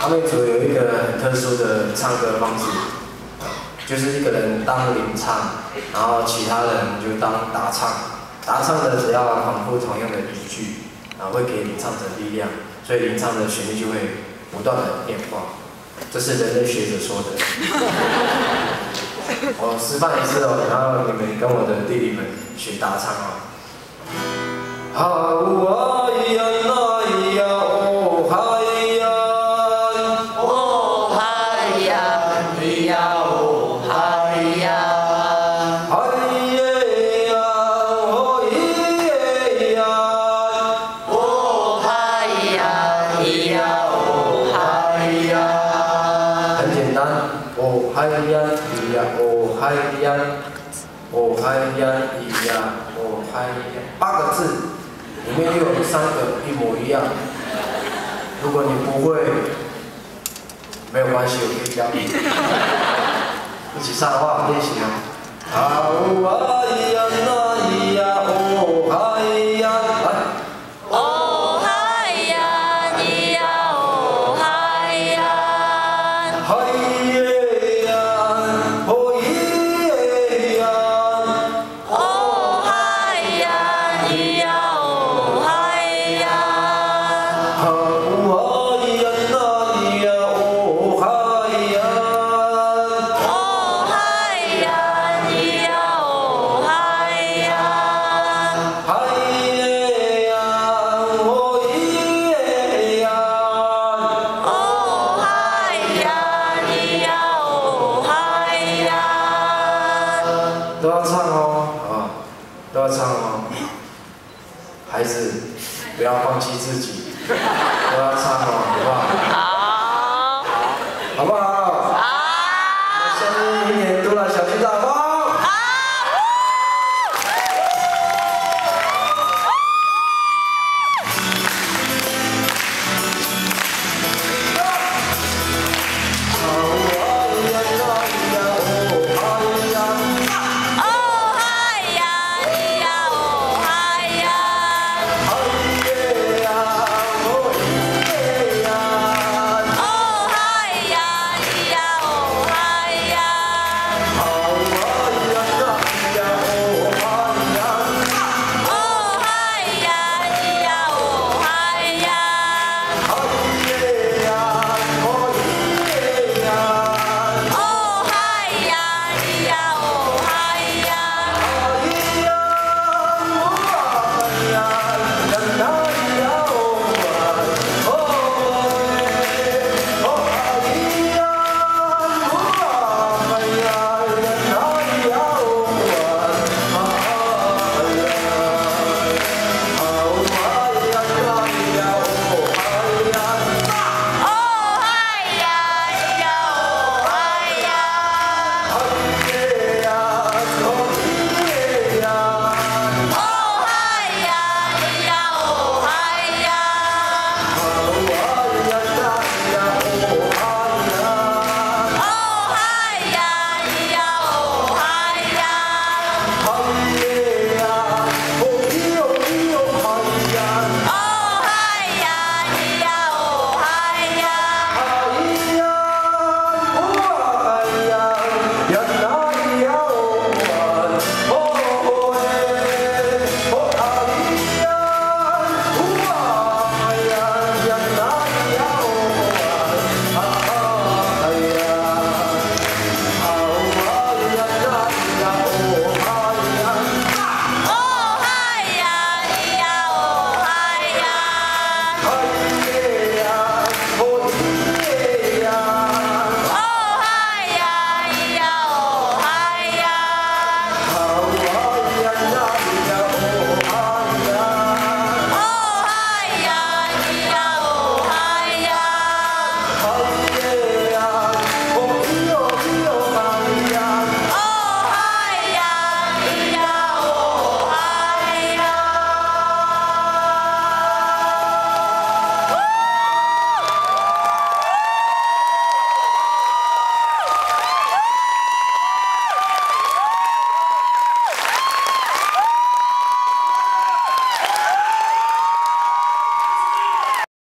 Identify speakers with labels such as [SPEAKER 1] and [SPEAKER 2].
[SPEAKER 1] 阿美族有一个很特殊的唱歌方式，就是一个人当领唱，然后其他人就当打唱。打唱的只要反复同样的一句，会给领唱者力量，所以领唱的旋律就会不断的变化。这是人类学者说的。我示范一次哦，然后你们跟我的弟弟们学打唱哦。好呀那呀哦嗨呀，哦嗨呀你呀哦嗨呀，嗨耶呀哦耶呀，哦嗨呀你呀哦嗨呀，很简单，哦嗨呀你呀哦嗨呀，哦嗨呀你呀哦嗨呀，8个字。里面又有3个一模一样，如果你不会，没有关系，我可以教你。一起唱的话，练习哦。好啊呀那呀哦嗨呀，来。哦嗨呀你呀哦嗨呀，嗨耶呀哦耶呀，哦嗨呀你呀。都要唱哦，都要唱哦，孩子不要放弃自己，都要唱哦。